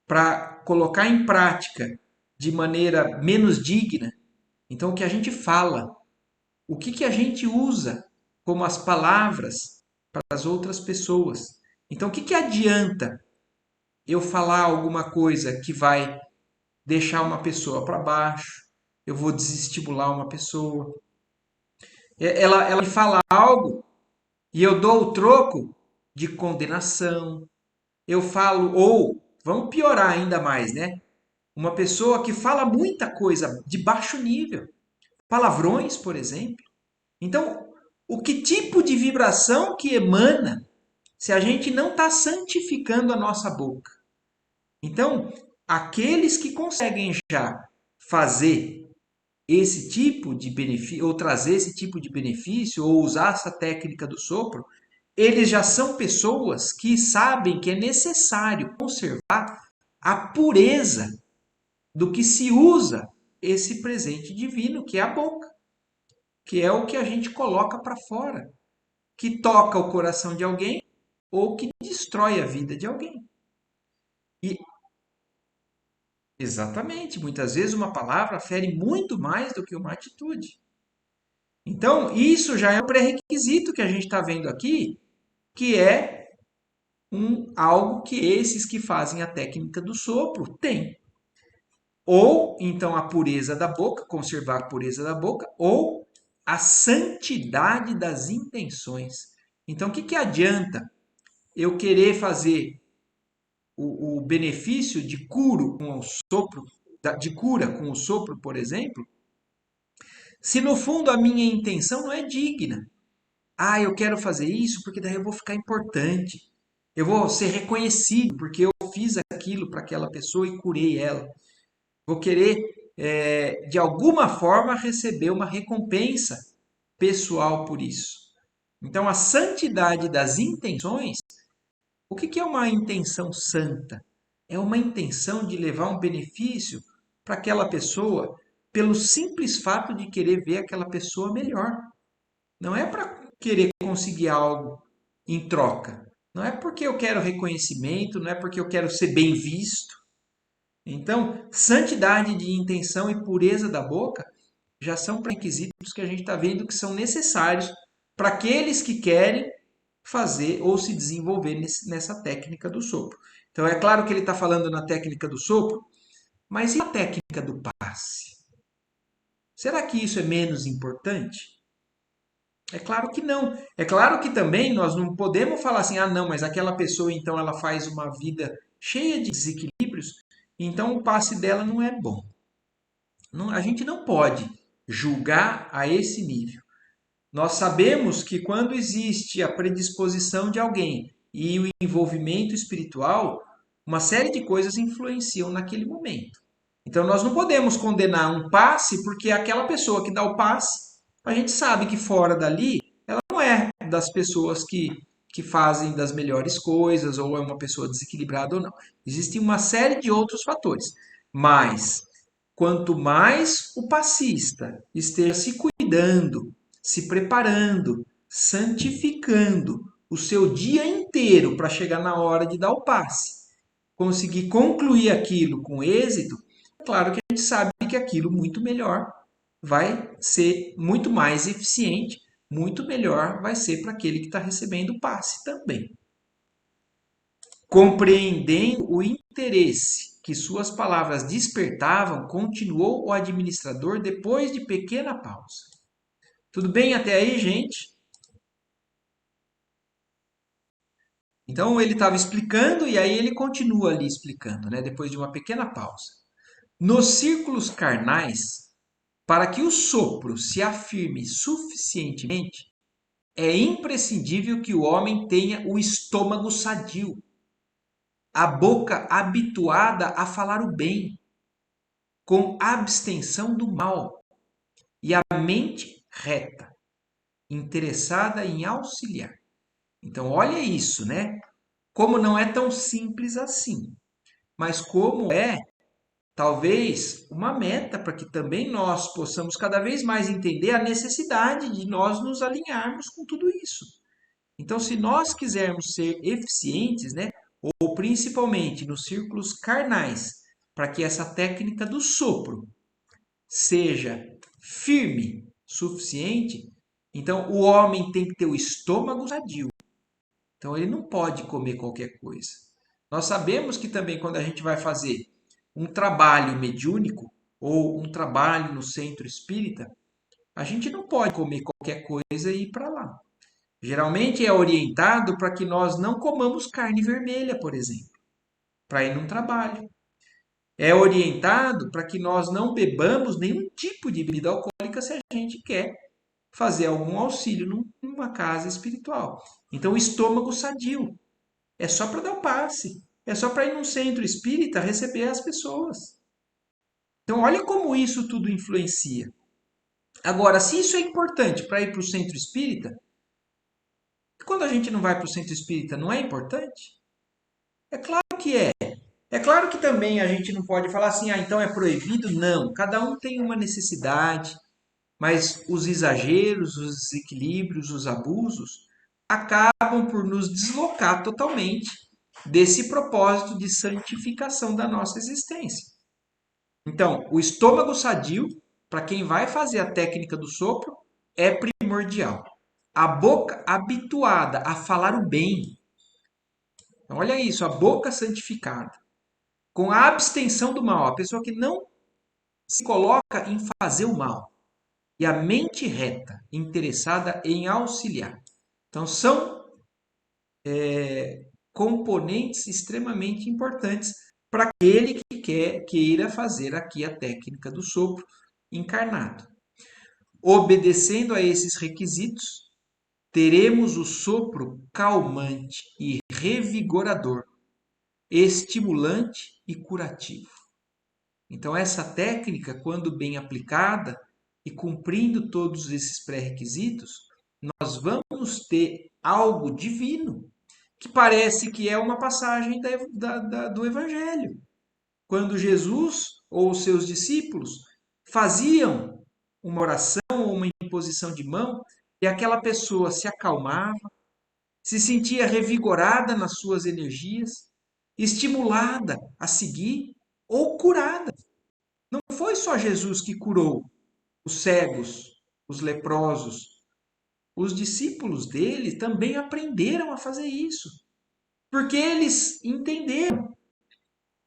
para colocar em prática de maneira menos digna? Então, o que a gente fala, o que a gente usa como as palavras para as outras pessoas. Então, o que adianta eu falar alguma coisa que vai deixar uma pessoa para baixo, eu vou desestimular uma pessoa. Ela me fala algo e eu dou o troco de condenação. Eu falo, ou, vamos piorar ainda mais, né? Uma pessoa que fala muita coisa de baixo nível, palavrões, por exemplo. Então, o que tipo de vibração que emana se a gente não está santificando a nossa boca? Então, aqueles que conseguem já fazer esse tipo de benefício, ou trazer esse tipo de benefício, ou usar essa técnica do sopro, eles já são pessoas que sabem que é necessário conservar a pureza do que se usa esse presente divino, que é a boca, que é o que a gente coloca para fora, que toca o coração de alguém ou que destrói a vida de alguém. E exatamente, muitas vezes uma palavra fere muito mais do que uma atitude. Então, isso já é um pré-requisito que a gente está vendo aqui, que é algo que esses que fazem a técnica do sopro têm. Ou então a pureza da boca, conservar a pureza da boca, ou a santidade das intenções. Então, o que, que adianta eu querer fazer o benefício de cura com o sopro, de cura com o sopro, por exemplo, se no fundo a minha intenção não é digna? Ah, eu quero fazer isso porque daí eu vou ficar importante. Eu vou ser reconhecido porque eu fiz aquilo para aquela pessoa e curei ela. Vou querer, de alguma forma, receber uma recompensa pessoal por isso. Então, a santidade das intenções, o que é uma intenção santa? É uma intenção de levar um benefício para aquela pessoa pelo simples fato de querer ver aquela pessoa melhor. Não é para querer conseguir algo em troca. Não é porque eu quero reconhecimento, não é porque eu quero ser bem visto. Então, santidade de intenção e pureza da boca já são requisitos que a gente está vendo que são necessários para aqueles que querem fazer ou se desenvolver nessa técnica do sopro. Então, é claro que ele está falando na técnica do sopro, mas e a técnica do passe? Será que isso é menos importante? É claro que não. É claro que também nós não podemos falar assim, ah, não, mas aquela pessoa então ela faz uma vida cheia de desequilíbrios, então o passe dela não é bom. Não, a gente não pode julgar a esse nível. Nós sabemos que quando existe a predisposição de alguém e o envolvimento espiritual, uma série de coisas influenciam naquele momento. Então nós não podemos condenar um passe porque aquela pessoa que dá o passe, a gente sabe que fora dali, ela não é das pessoas que fazem das melhores coisas ou é uma pessoa desequilibrada ou não. Existe uma série de outros fatores. Mas quanto mais o passista esteja se cuidando, se preparando, santificando o seu dia inteiro para chegar na hora de dar o passe, conseguir concluir aquilo com êxito, é claro que a gente sabe que aquilo muito melhor vai ser muito mais eficiente, muito melhor vai ser para aquele que está recebendo o passe também. Compreendendo o interesse que suas palavras despertavam, continuou o administrador depois de pequena pausa. Tudo bem até aí, gente? Então ele estava explicando e aí ele continua ali explicando, né, depois de uma pequena pausa. Nos círculos carnais, para que o sopro se afirme suficientemente, é imprescindível que o homem tenha o estômago sadio, a boca habituada a falar o bem, com abstenção do mal, e a mente reta, interessada em auxiliar. Então, olha isso, né? Como não é tão simples assim, mas como é, talvez, uma meta para que também nós possamos cada vez mais entender a necessidade de nós nos alinharmos com tudo isso. Então, se nós quisermos ser eficientes, né, ou principalmente nos círculos carnais, para que essa técnica do sopro seja firme, suficiente, então o homem tem que ter o estômago sadio. Então ele não pode comer qualquer coisa. Nós sabemos que também quando a gente vai fazer um trabalho mediúnico ou um trabalho no centro espírita, a gente não pode comer qualquer coisa e ir para lá. Geralmente é orientado para que nós não comamos carne vermelha, por exemplo, para ir num trabalho. É orientado para que nós não bebamos nenhum tipo de bebida alcoólica se a gente quer fazer algum auxílio numa casa espiritual. Então, o estômago sadio é só para dar o passe, é só para ir num centro espírita receber as pessoas. Então, olha como isso tudo influencia. Agora, se isso é importante para ir para o centro espírita, quando a gente não vai para o centro espírita, não é importante? É claro que é. É claro que também a gente não pode falar assim, ah, então é proibido. Não, cada um tem uma necessidade, mas os exageros, os desequilíbrios, os abusos, acabam por nos deslocar totalmente desse propósito de santificação da nossa existência. Então, o estômago sadio, para quem vai fazer a técnica do sopro, é primordial. A boca habituada a falar o bem. Então, olha isso, a boca santificada. Com a abstenção do mal, a pessoa que não se coloca em fazer o mal. E a mente reta, interessada em auxiliar. Então, são componentes extremamente importantes para aquele que queira fazer aqui a técnica do sopro encarnado. Obedecendo a esses requisitos, teremos o sopro calmante e revigorador, estimulante e curativo. Então, essa técnica, quando bem aplicada e cumprindo todos esses pré-requisitos, nós vamos ter algo divino, que parece que é uma passagem do Evangelho. Quando Jesus ou os seus discípulos faziam uma oração ou uma imposição de mão, e aquela pessoa se acalmava, se sentia revigorada nas suas energias, estimulada a seguir ou curada. Não foi só Jesus que curou os cegos, os leprosos. Os discípulos dele também aprenderam a fazer isso, porque eles entenderam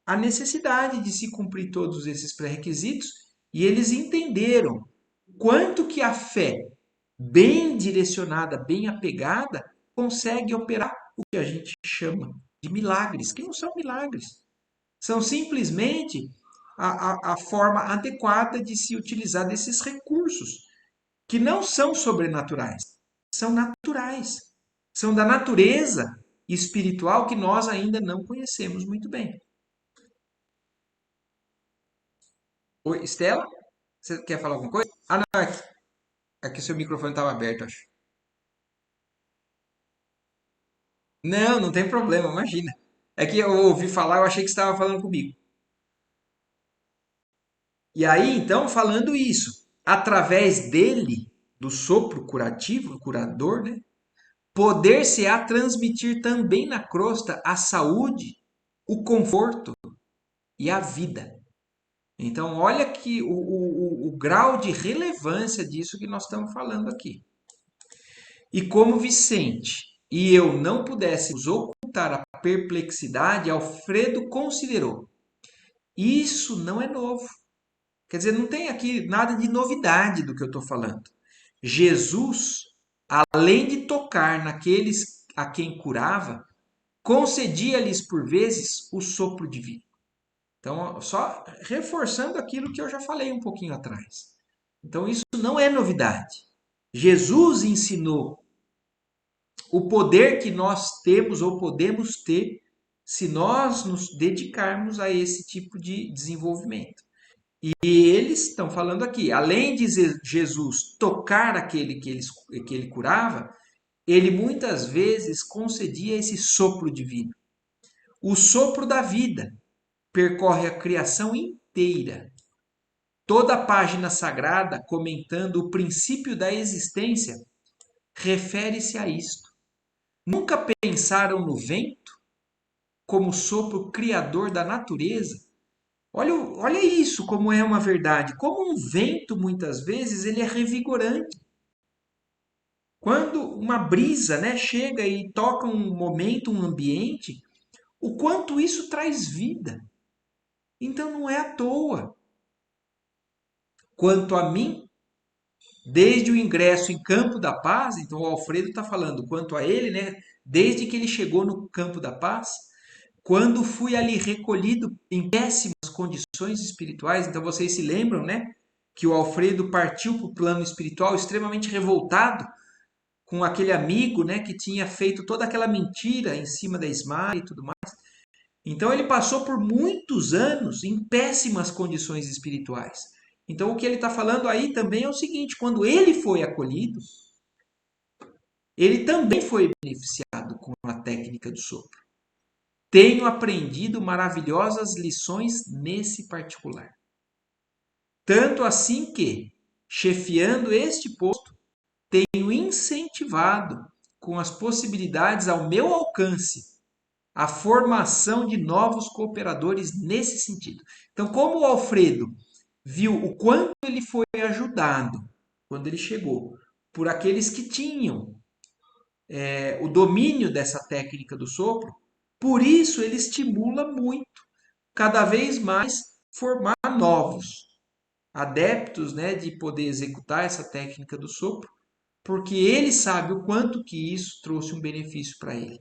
a necessidade de se cumprir todos esses pré-requisitos e eles entenderam quanto que a fé bem direcionada, bem apegada, consegue operar o que a gente chama de milagres, que não são milagres. São simplesmente a forma adequada de se utilizar desses recursos, que não são sobrenaturais, são naturais. São da natureza espiritual que nós ainda não conhecemos muito bem. Oi, Estela? Você quer falar alguma coisa? Ah, não, aqui seu microfone estava aberto, acho. Não, não tem problema, imagina. É que eu ouvi falar, eu achei que você estava falando comigo. E aí, então, falando isso, através dele, do sopro curativo, curador, né? Poder-se-á transmitir também na crosta a saúde, o conforto e a vida. Então, olha que o grau de relevância disso que nós estamos falando aqui. E como Vicente e eu não pudéssemos ocultar a perplexidade, Alfredo considerou: isso não é novo. Quer dizer, não tem aqui nada de novidade do que eu estou falando. Jesus, além de tocar naqueles a quem curava, concedia-lhes por vezes o sopro divino. Então, só reforçando aquilo que eu já falei um pouquinho atrás. Então, isso não é novidade. Jesus ensinou o poder que nós temos ou podemos ter se nós nos dedicarmos a esse tipo de desenvolvimento. E eles estão falando aqui, além de Jesus tocar aquele que ele curava, ele muitas vezes concedia esse sopro divino. O sopro da vida percorre a criação inteira. Toda a página sagrada comentando o princípio da existência refere-se a isto. Nunca pensaram no vento como sopro criador da natureza? Olha isso como é uma verdade. Como um vento, muitas vezes, ele é revigorante. Quando uma brisa, né, chega e toca um momento, um ambiente, o quanto isso traz vida. Então não é à toa. Quanto a mim, desde o ingresso em Campo da Paz, então o Alfredo está falando quanto a ele, né, desde que ele chegou no Campo da Paz, quando fui ali recolhido em péssimas condições espirituais, então vocês se lembram, né, que o Alfredo partiu para o plano espiritual extremamente revoltado com aquele amigo, né, que tinha feito toda aquela mentira em cima da Ismael e tudo mais. Então ele passou por muitos anos em péssimas condições espirituais. Então o que ele está falando aí também é o seguinte: quando ele foi acolhido, ele também foi beneficiado com a técnica do sopro. Tenho aprendido maravilhosas lições nesse particular. Tanto assim que, chefiando este posto, tenho incentivado com as possibilidades ao meu alcance a formação de novos cooperadores nesse sentido. Então, como o Alfredo viu o quanto ele foi ajudado quando ele chegou por aqueles que tinham o domínio dessa técnica do sopro, por isso ele estimula muito, cada vez mais, formar novos adeptos, né, de poder executar essa técnica do sopro, porque ele sabe o quanto que isso trouxe um benefício para ele.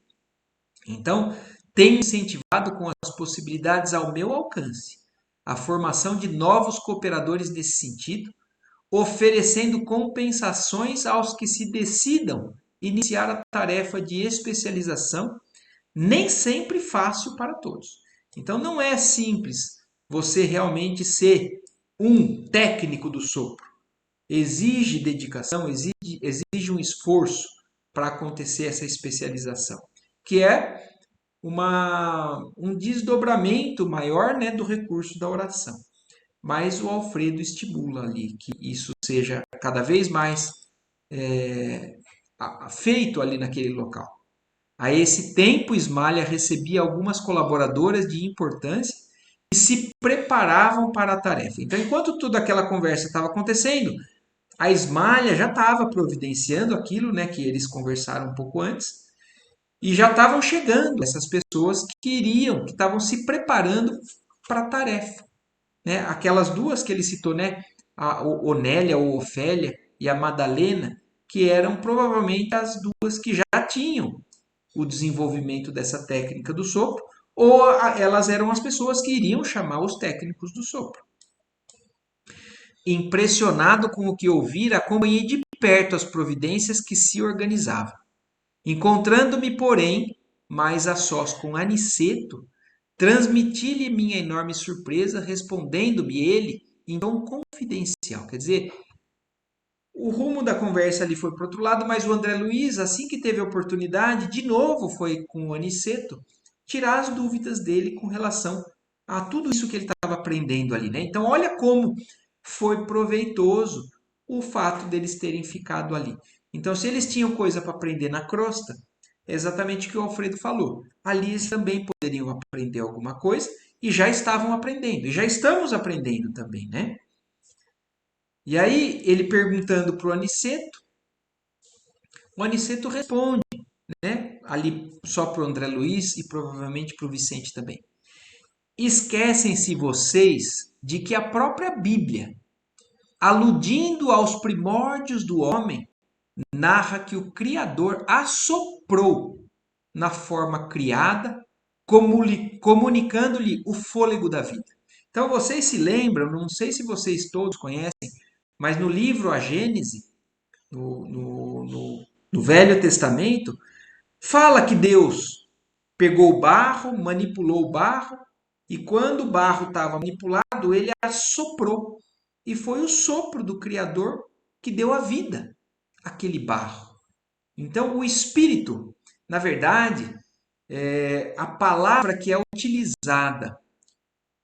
Então, tenho incentivado com as possibilidades ao meu alcance a formação de novos cooperadores nesse sentido, oferecendo compensações aos que se decidam iniciar a tarefa de especialização, nem sempre fácil para todos. Então, não é simples você realmente ser um técnico do sopro. Exige dedicação, exige um esforço para acontecer essa especialização, que é um desdobramento maior, né, do recurso da oração. Mas o Alfredo estimula ali que isso seja cada vez mais feito ali naquele local. A esse tempo, Ismalha recebia algumas colaboradoras de importância que se preparavam para a tarefa. Então, enquanto toda aquela conversa estava acontecendo, a Ismalha já estava providenciando aquilo, né, que eles conversaram um pouco antes, e já estavam chegando essas pessoas que iriam, que estavam se preparando para a tarefa, né? Aquelas duas que ele citou, né? A Onélia ou Ofélia e a Madalena, que eram provavelmente as duas que já tinham o desenvolvimento dessa técnica do sopro, ou elas eram as pessoas que iriam chamar os técnicos do sopro. Impressionado com o que ouvira, acompanhei de perto as providências que se organizavam. Encontrando-me, porém, mais a sós com Aniceto, transmiti-lhe minha enorme surpresa, respondendo-me ele em tom confidencial. Quer dizer, o rumo da conversa ali foi para o outro lado, mas o André Luiz, assim que teve a oportunidade, de novo foi com o Aniceto tirar as dúvidas dele com relação a tudo isso que ele estava aprendendo ali, né? Então, olha como foi proveitoso o fato deles terem ficado ali. Então, se eles tinham coisa para aprender na crosta, é exatamente o que o Alfredo falou. Ali eles também poderiam aprender alguma coisa e já estavam aprendendo, e já estamos aprendendo também, né? E aí, ele perguntando para o Aniceto responde, né? Ali só para o André Luiz e provavelmente para o Vicente também. Esquecem-se vocês de que a própria Bíblia, aludindo aos primórdios do homem, narra que o Criador assoprou na forma criada, comunicando-lhe o fôlego da vida. Então vocês se lembram, não sei se vocês todos conhecem, mas no livro A Gênese, no Velho Testamento, fala que Deus pegou o barro, manipulou o barro, e quando o barro estava manipulado, ele assoprou. E foi o sopro do Criador que deu a vida àquele barro. Então, o Espírito, na verdade, a palavra que é utilizada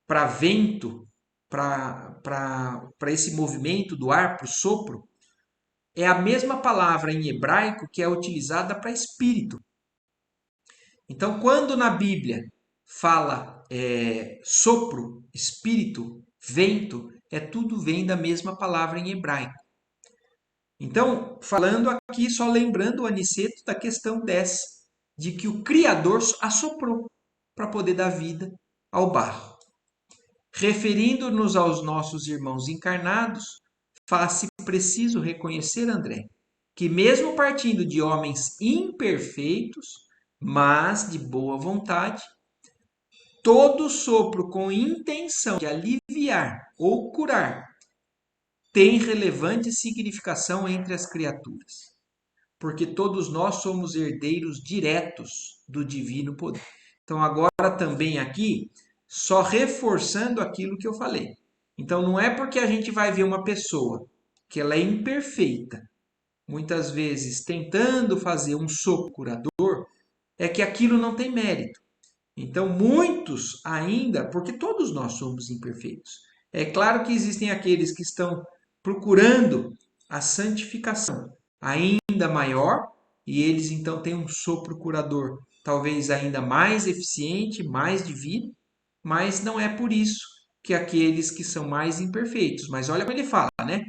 para vento, para esse movimento do ar, para o sopro, é a mesma palavra em hebraico que é utilizada para espírito. Então, quando na Bíblia fala sopro, espírito, vento, tudo vem da mesma palavra em hebraico. Então, falando aqui, só lembrando o Aniceto da questão dessa, de que o Criador assoprou para poder dar vida ao barro. Referindo-nos aos nossos irmãos encarnados, faz-se preciso reconhecer, André, que mesmo partindo de homens imperfeitos, mas de boa vontade, todo sopro com intenção de aliviar ou curar tem relevante significação entre as criaturas, porque todos nós somos herdeiros diretos do divino poder. Então, agora também aqui, só reforçando aquilo que eu falei. Então, não é porque a gente vai ver uma pessoa que ela é imperfeita, muitas vezes tentando fazer um sopro curador, é que aquilo não tem mérito. Então, muitos ainda, porque todos nós somos imperfeitos. É claro que existem aqueles que estão procurando a santificação ainda maior e eles então têm um sopro curador, talvez ainda mais eficiente, mais divino, mas não é por isso que aqueles que são mais imperfeitos. Mas olha como ele fala, né?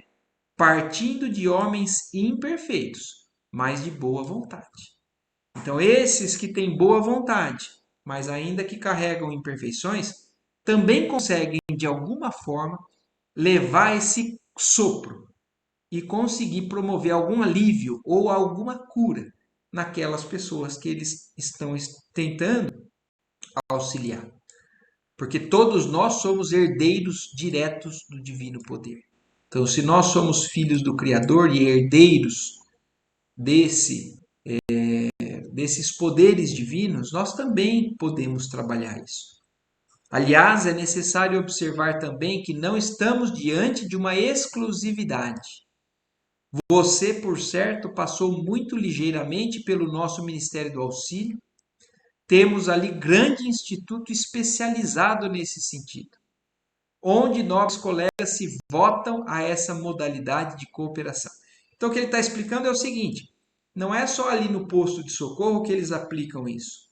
Partindo de homens imperfeitos, mas de boa vontade. Então, esses que têm boa vontade, mas ainda que carregam imperfeições, também conseguem, de alguma forma, levar esse sopro e conseguir promover algum alívio ou alguma cura naquelas pessoas que eles estão tentando auxiliar. Porque todos nós somos herdeiros diretos do divino poder. Então, se nós somos filhos do Criador e herdeiros desse, desses poderes divinos, nós também podemos trabalhar isso. Aliás, é necessário observar também que não estamos diante de uma exclusividade. Você, por certo, passou muito ligeiramente pelo nosso Ministério do Auxílio. Temos ali grande instituto especializado nesse sentido, onde novos colegas se votam a essa modalidade de cooperação. Então, o que ele está explicando é o seguinte: não é só ali no posto de socorro que eles aplicam isso.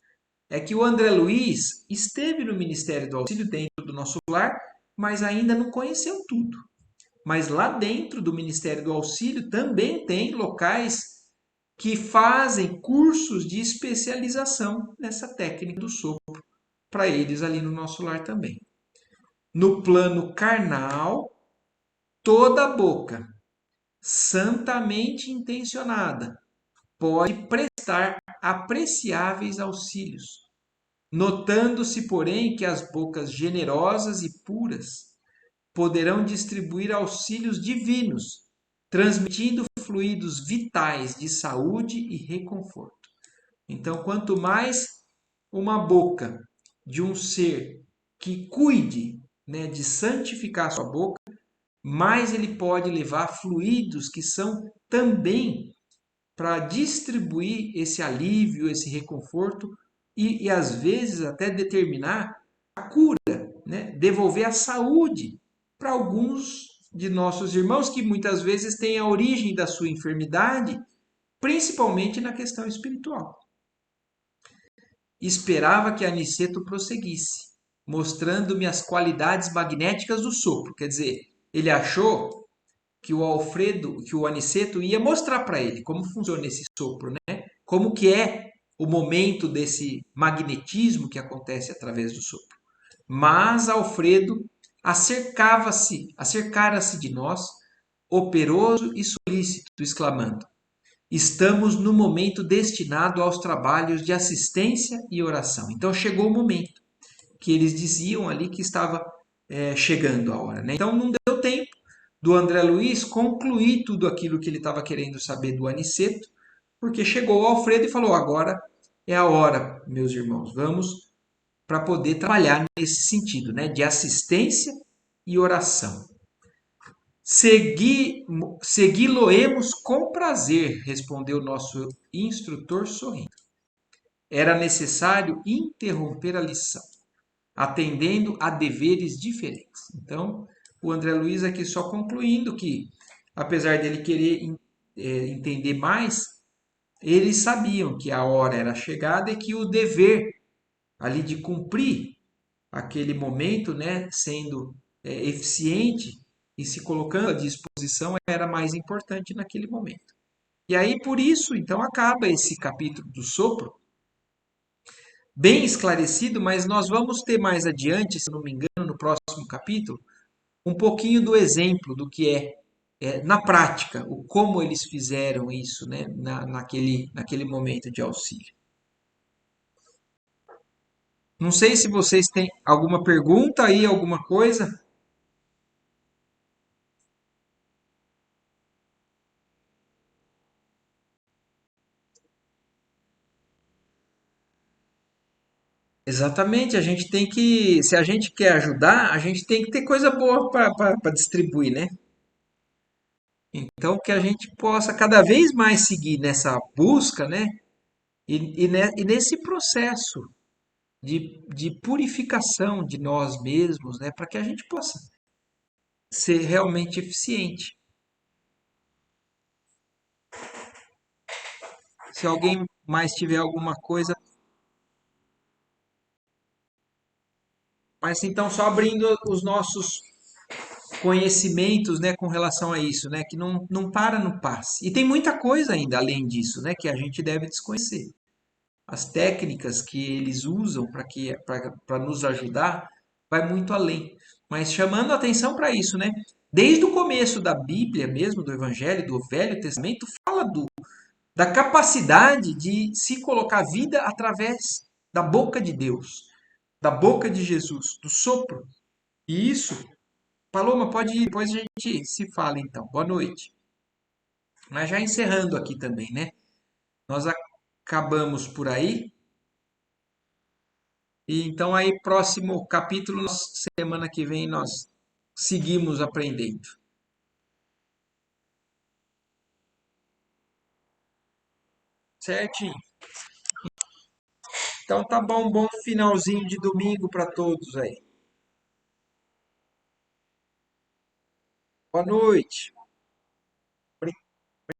É que o André Luiz esteve no Ministério do Auxílio dentro do nosso lar, mas ainda não conheceu tudo. Mas lá dentro do Ministério do Auxílio também tem locais que fazem cursos de especialização nessa técnica do sopro para eles ali no nosso lar também. No plano carnal, toda boca santamente intencionada pode prestar apreciáveis auxílios, notando-se, porém, que as bocas generosas e puras poderão distribuir auxílios divinos, transmitindo fluidos vitais de saúde e reconforto. Então, quanto mais uma boca de um ser que cuide, né, de santificar sua boca, mais ele pode levar fluidos que são também para distribuir esse alívio, esse reconforto e às vezes até determinar a cura, né? Devolver a saúde para alguns de nossos irmãos que muitas vezes têm a origem da sua enfermidade, principalmente na questão espiritual. Esperava que Aniceto prosseguisse, mostrando-me as qualidades magnéticas do sopro. Quer dizer, ele achou que o Alfredo, que o Aniceto ia mostrar para ele como funciona esse sopro, né? Como que é o momento desse magnetismo que acontece através do sopro. Mas Alfredo acercara-se de nós, operoso e solícito, exclamando: estamos no momento destinado aos trabalhos de assistência e oração. Então chegou o momento que eles diziam ali que estava chegando a hora, né? Então não deu tempo do André Luiz concluir tudo aquilo que ele estava querendo saber do Aniceto, porque chegou o Alfredo e falou: agora é a hora, meus irmãos, vamos para poder trabalhar nesse sentido, né, de assistência e oração. Segui-lo-emos com prazer, respondeu nosso instrutor sorrindo. Era necessário interromper a lição, atendendo a deveres diferentes. Então, o André Luiz aqui só concluindo que, apesar dele querer entender mais, eles sabiam que a hora era chegada e que o dever ali de cumprir aquele momento, né, sendo eficiente e se colocando à disposição era mais importante naquele momento. E aí, por isso, então, acaba esse capítulo do sopro, bem esclarecido, mas nós vamos ter mais adiante, se não me engano, no próximo capítulo, um pouquinho do exemplo do que na prática, o como eles fizeram isso, né, naquele momento de auxílio. Não sei se vocês têm alguma pergunta aí, alguma coisa. Exatamente, a gente tem que, se a gente quer ajudar, a gente tem que ter coisa boa para distribuir, né? Então, que a gente possa cada vez mais seguir nessa busca, né? E nesse processo de purificação de nós mesmos, né? Para que a gente possa ser realmente eficiente. Se alguém mais tiver alguma coisa, mas então só abrindo os nossos conhecimentos, né, com relação a isso, né, que não para no passe. E tem muita coisa ainda além disso, né, que a gente deve desconhecer. As técnicas que eles usam para nos ajudar vai muito além. Mas chamando a atenção para isso, né? Desde o começo da Bíblia mesmo, do Evangelho, do Velho Testamento, fala da capacidade de se colocar vida através da boca de Deus, da boca de Jesus, do sopro. E isso, Paloma, pode ir, depois a gente se fala então. Boa noite. Mas já encerrando aqui também, né? Nós acabamos por aí. E então aí, próximo capítulo, semana que vem, nós seguimos aprendendo. Certinho? Então tá bom, bom finalzinho de domingo para todos aí. Boa noite.